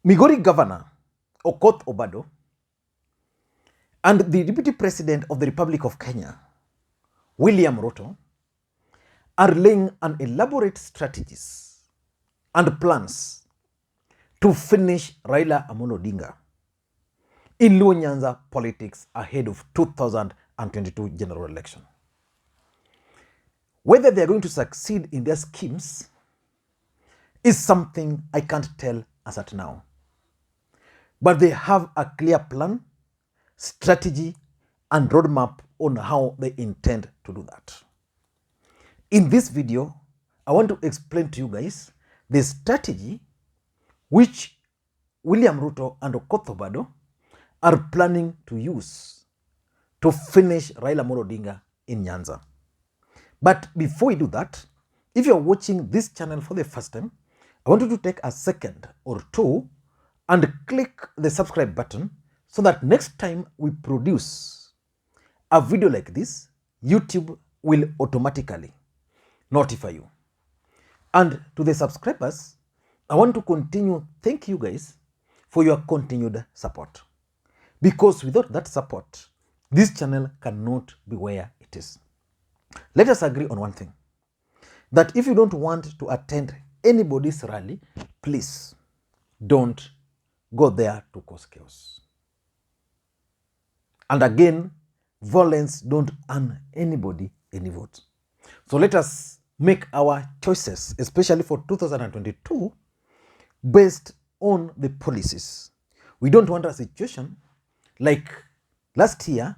Migori Governor Okoth Obado and the Deputy President of the Republic of Kenya, William Ruto, are laying an elaborate strategies and plans to finish Raila Amolo Odinga in Luo Nyanza politics ahead of 2022 general election. Whether they are going to succeed in their schemes is something I can't tell as at now. But they have a clear plan, strategy, and roadmap on how they intend to do that. In this video, I want to explain to you guys the strategy which William Ruto and Okoth Obado are planning to use to finish Raila Amolo Odinga in Nyanza. But before we do that, if you're watching this channel for the first time, I want you to take a second or two and click the subscribe button so that next time we produce a video like this, YouTube will automatically notify you. And to the subscribers, I want to continue thank you guys for your continued support. Because without that support, this channel cannot be where it is. Let us agree on one thing, that if you don't want to attend anybody's rally, please don't go there to cause chaos. And again, violence don't earn anybody any vote. So let us make our choices, especially for 2022, based on the policies. We don't want a situation like last year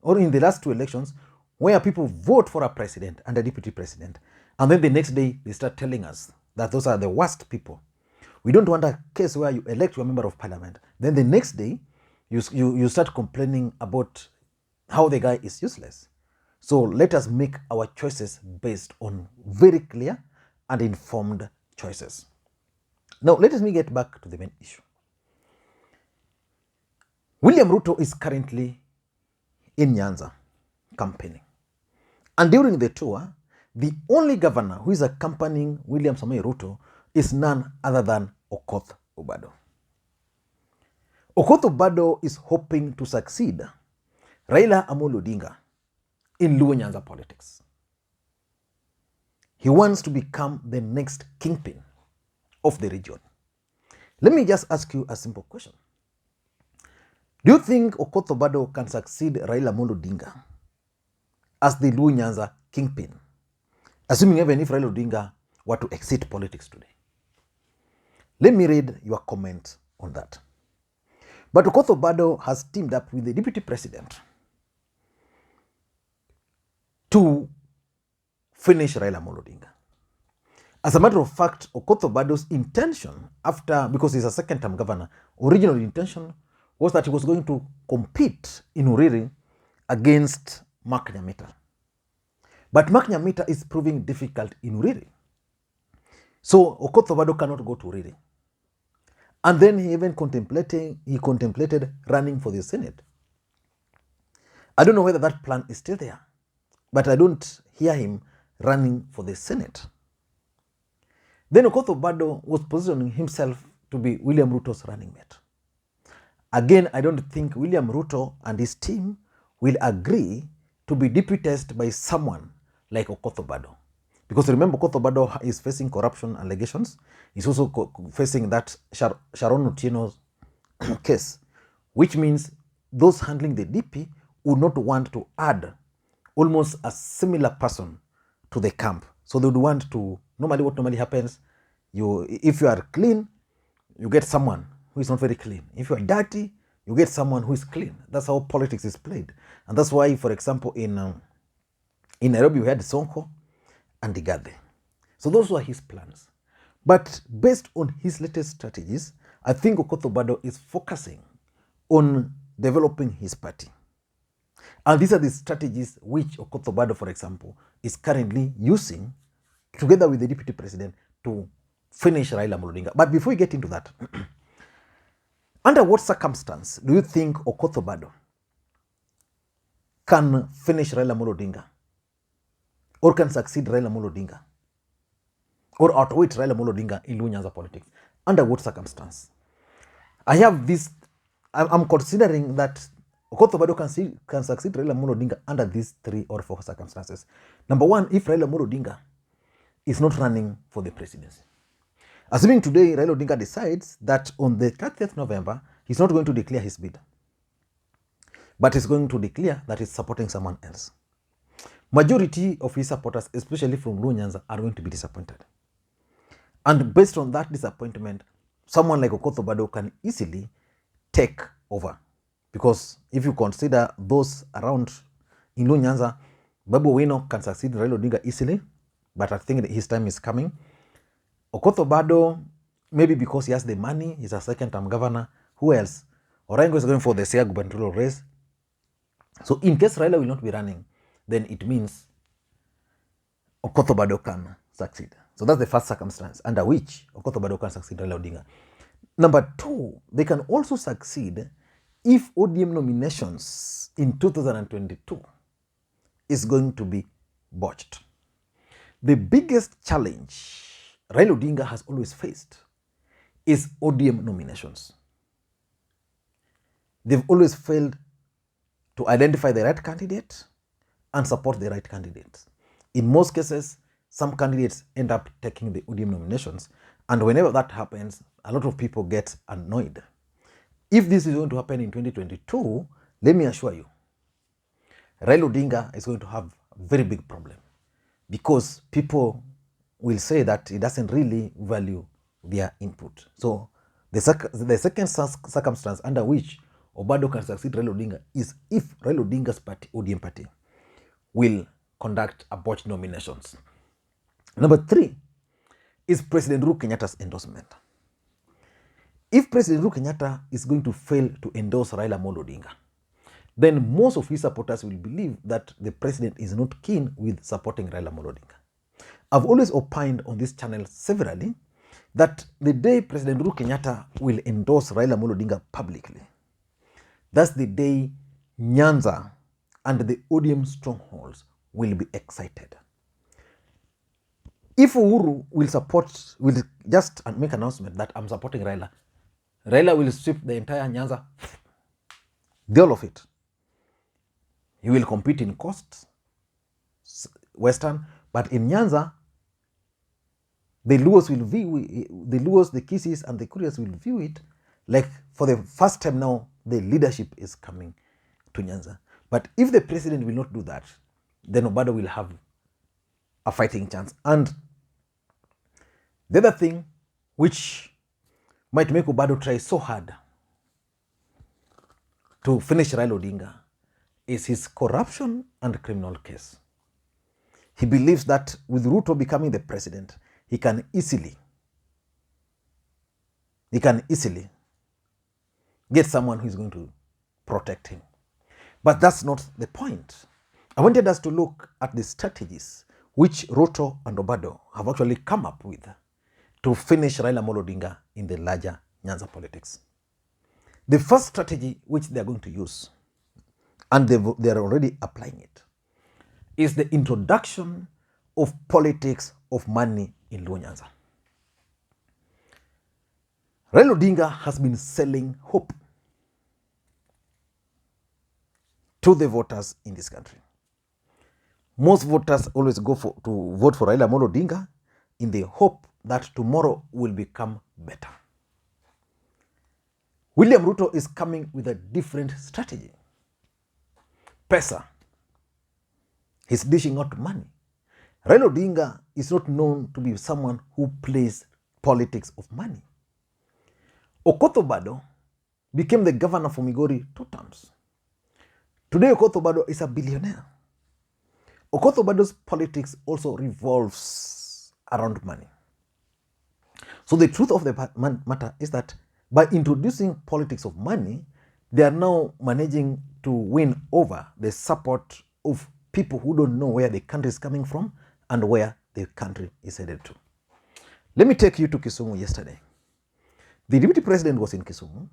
or in the last two elections where people vote for a president and a deputy president, and then the next day they start telling us that those are the worst people. We don't want a case where you elect your member of parliament, then the next day you start complaining about how the guy is useless. So let us make our choices based on very clear and informed choices. Now let me get back to the main issue. William Ruto is currently in Nyanza campaigning. And during the tour, the only governor who is accompanying William Samoei Ruto is none other than Okoth Obado. Okoth Obado is hoping to succeed Raila Amolo Odinga in Luo Nyanza politics. He wants to become the next kingpin of the region. Let me just ask you a simple question. Do you think Okoth Obado can succeed Raila Amolo Odinga as the Luo Nyanza kingpin, assuming even if Raila Odinga were to exit politics today? Let me read your comment on that. But Okoth Obado has teamed up with the deputy president to finish Raila Amolo Odinga. As a matter of fact, Okoth Obado's intention because he's a second-term governor, original intention was that he was going to compete in Uriri against Mark Nyamita. But Mark Nyamita is proving difficult in Uriri. So Okoth Obado cannot go to Uriri. And then he even contemplated running for the Senate. I don't know whether that plan is still there, but I don't hear him running for the Senate. Then Okoth Obado was positioning himself to be William Ruto's running mate. Again, I don't think William Ruto and his team will agree to be deputized by someone like Okoth Obado. Because remember, Okoth Obado is facing corruption allegations. He's also facing that Sharon Otieno's case, which means those handling the DP would not want to add almost a similar person to the camp. So they would want to, what normally happens, if you are clean, you get someone who is not very clean. If you are dirty, you get someone who is clean. That's how politics is played. And that's why, for example, in Nairobi, we had Sonko and Igathe. So those were his plans. But based on his latest strategies, I think Okoth Obado is focusing on developing his party. And these are the strategies which Okoth Obado, for example, is currently using together with the deputy president to finish Raila Amolo Odinga. But before we get into that, under what circumstance do you think Okoth Obado can finish Raila Amolo Odinga or can succeed Raila Amolo Odinga or outwit Raila Amolo Odinga in Luo Nyanza politics? Under what circumstance? I have this, I'm considering that Okoth Obado can succeed Raila Amolo Odinga under these 3 or 4 circumstances. Number one, if Raila Amolo Odinga is not running for the presidency. Assuming today Raila Odinga decides that on the 30th November, he's not going to declare his bid, but he's going to declare that he's supporting someone else. Majority of his supporters, especially from Luo Nyanza, are going to be disappointed. And based on that disappointment, someone like Okoth Obado can easily take over. Because if you consider those around in Luo Nyanza, Babu Owino can succeed Raila Odinga easily, but I think that his time is coming. Okoth Obado, maybe because he has the money, he's a second-term governor. Who else? Orengo is going for the Siaya gubernatorial race. So in case Raila will not be running, then it means Okoth Obado can succeed. So that's the first circumstance under which Okoth Obado can succeed Raila Odinga. Number two, they can also succeed if ODM nominations in 2022 is going to be botched. The biggest challenge Raila Odinga has always faced is ODM nominations. They've always failed to identify the right candidate and support the right candidate. In most cases, some candidates end up taking the ODM nominations, and whenever that happens, a lot of people get annoyed. If this is going to happen in 2022, let me assure you, Raila Odinga is going to have a very big problem, because people will say that he doesn't really value their input. So the second circumstance under which Obado can succeed Raila Odinga is if Raila Odinga's party, ODM party, will conduct a botched nominations. Number three is President Uhuru Kenyatta's endorsement. If President Uhuru Kenyatta is going to fail to endorse Raila Amolo Odinga, then most of his supporters will believe that the president is not keen with supporting Raila Amolo Odinga. I've always opined on this channel severally that the day President Uhuru Kenyatta will endorse Raila Amolo Odinga publicly, that's the day Nyanza and the ODM strongholds will be excited. If Uhuru will just make an announcement that I'm supporting Raila, Raila will sweep the entire Nyanza, the all of it. He will compete in coast, western, but in Nyanza, the Luos will view the Luos, the Kisis, and the Kurias will view it like for the first time now the leadership is coming to Nyanza. But if the president will not do that, then Obado will have a fighting chance. And the other thing which might make Obado try so hard to finish Raila Odinga is his corruption and criminal case. He believes that with Ruto becoming the president, he can easily get someone who is going to protect him. But that's not the point. I wanted us to look at the strategies which Ruto and Obado have actually come up with to finish Raila Amolo Odinga in the larger Nyanza politics. The first strategy which they are going to use, and they are already applying it, is the introduction of politics of money in Luo Nyanza. Raila Odinga has been selling hope to the voters in this country. Most voters always go to vote for Raila Amolo Odinga in the hope that tomorrow will become better. William Ruto is coming with a different strategy. Pesa. He's dishing out money. Raila Odinga is not known to be someone who plays politics of money. Okoth Obado became the governor for Migori 2 terms. Today, Okoth Obado is a billionaire. Okoth Obado's politics also revolves around money. So the truth of the matter is that by introducing politics of money, they are now managing to win over the support of people who don't know where the country is coming from and where the country is headed to. Let me take you to Kisumu yesterday. The deputy president was in Kisumu,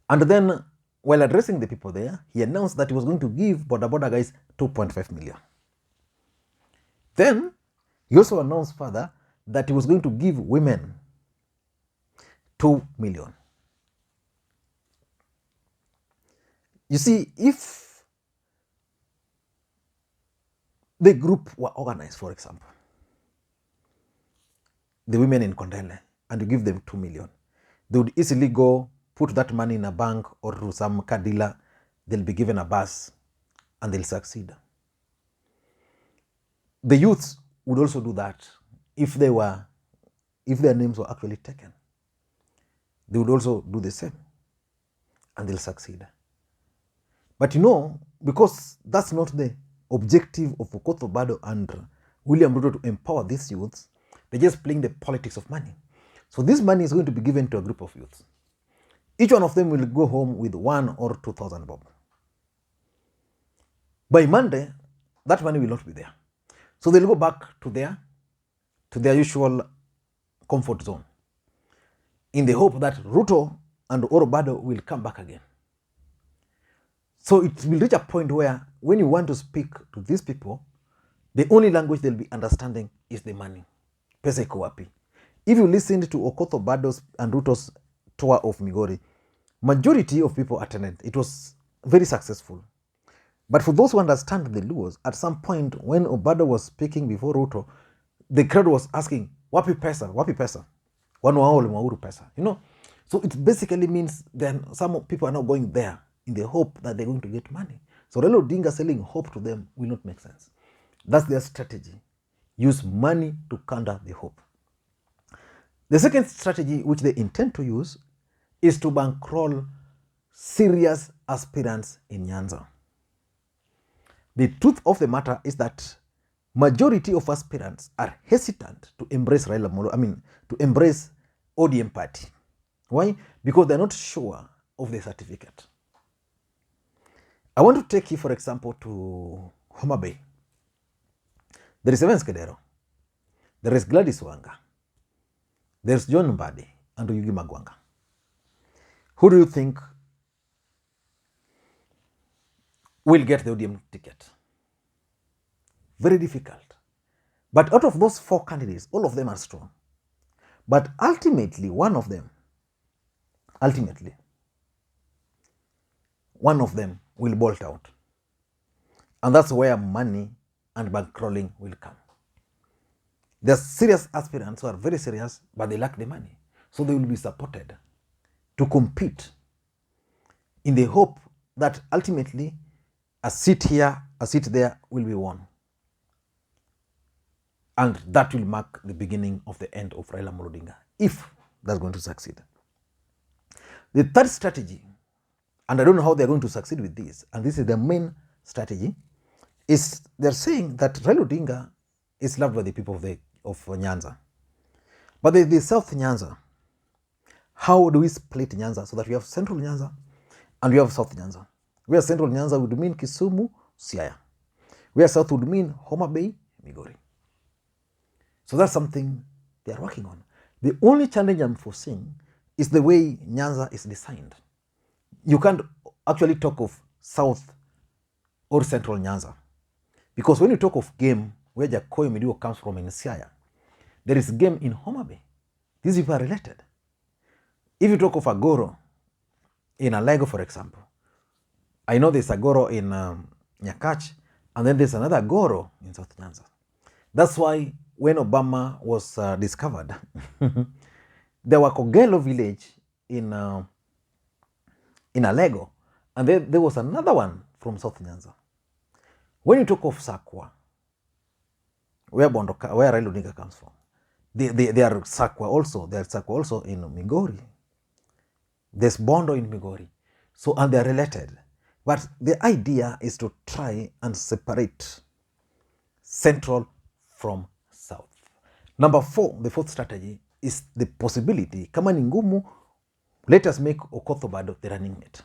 and then while addressing the people there, he announced that he was going to give boda guys 2.5 million. Then he also announced further that he was going to give women 2 million. You see, if the group were organized, for example, the women in Kondele, and you give them 2 million, they would easily go put that money in a bank or to some car dealer. They'll be given a bus and they'll succeed. The youths would also do that if their names were actually taken. They would also do the same and they'll succeed. But you know, because that's not the objective of Okoth Obado and William Ruto to empower these youths, they're just playing the politics of money. So this money is going to be given to a group of youths. Each one of them will go home with 1,000 or 2,000 bob. By Monday, that money will not be there. So they'll go back to their usual comfort zone in the hope that Ruto and Obado will come back again. So it will reach a point where when you want to speak to these people, the only language they'll be understanding is the money. Pesa iko wapi? If you listened to Okoth Obado's and Ruto's tour of Migori, majority of people attended. It was very successful. But for those who understand the Luos, at some point when Obado was speaking before Ruto, the crowd was asking, wapi pesa, wapi pesa? Wanu wao limauru pesa. You know, so it basically means then some people are now going there in the hope that they're going to get money. So Raila Odinga selling hope to them will not make sense. That's their strategy. Use money to counter the hope. The second strategy which they intend to use is to bankroll serious aspirants in Nyanza. The truth of the matter is that majority of aspirants are hesitant to embrace to embrace ODM party. Why? Because they're not sure of the certificate. I want to take you, for example, to Homa Bay. There is Evans Kedero. There is Gladys Wanga. There's John Mbadi and Yugi Magwanga. Who do you think will get the ODM ticket? Very difficult. But out of those 4 candidates, all of them are strong. But ultimately, one of them will bolt out. And that's where money and bankrolling will come. There are serious aspirants who are very serious, but they lack the money. So they will be supported to compete in the hope that ultimately a seat here, a seat there will be won. And that will mark the beginning of the end of Raila Odinga, if that's going to succeed. The third strategy, and I don't know how they're going to succeed with this, and this is the main strategy, is they're saying that Raila Odinga is loved by the people of Nyanza. But the South Nyanza, how do we split Nyanza so that we have Central Nyanza and we have South Nyanza? Where Central Nyanza would mean Kisumu, Siaya. Where South would mean Homa Bay, Migori. So that's something they are working on. The only challenge I'm foreseeing is the way Nyanza is designed. You can't actually talk of South or Central Nyanza. Because when you talk of game, where Jacoy Midio comes from in Siaya, there is game in Homa Bay. These people are related. If you talk of Agoro in Alego, for example, I know there's Agoro in Nyakach, and then there's another Agoro in South Nyanza. That's why when Obama was discovered, there were Kogelo village in Alego, and then there was another one from South Nyanza. When you talk of Sakwa, where Raila Odinga comes from, they are Sakwa also. They are Sakwa also in Migori. There's Bondo in Migori. So, and they're related. But the idea is to try and separate Central from South. Number 4, the fourth strategy, is the possibility, kama ni ngumu, let us make Okoth Obado the running mate.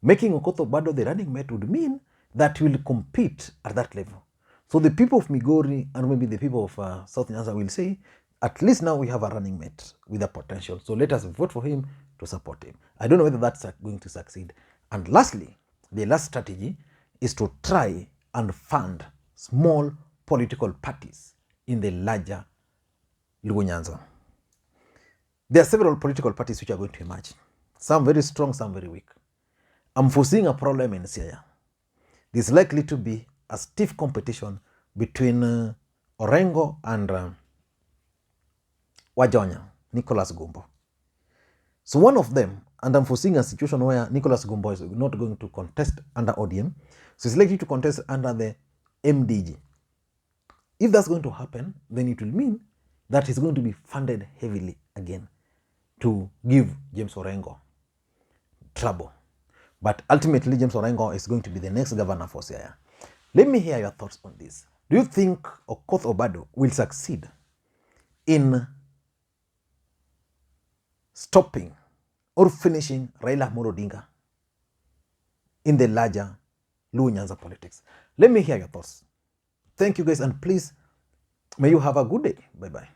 Making Okoth Obado the running mate would mean that we'll compete at that level. So the people of Migori and maybe the people of South Nyanza will say, at least now we have a running mate with a potential. So let us vote for him to support him. I don't know whether that's going to succeed. And lastly, the last strategy is to try and fund small political parties in the larger Luo Nyanza. There are several political parties which are going to emerge. Some very strong, some very weak. I'm foreseeing a problem in Siaya. There's likely to be a stiff competition between Orengo and Wajonya, Nicholas Gumbo. So one of them, and I'm foreseeing a situation where Nicholas Gumbo is not going to contest under ODM, so he's likely to contest under the MDG. If that's going to happen, then it will mean that he's going to be funded heavily again to give James Orengo trouble. But ultimately, James Orengo is going to be the next governor for Siaya. Let me hear your thoughts on this. Do you think Okoth Obado will succeed in stopping or finishing Raila Odinga in the larger Luo Nyanza politics? Let me hear your thoughts. Thank you guys, and please, may you have a good day. Bye-bye.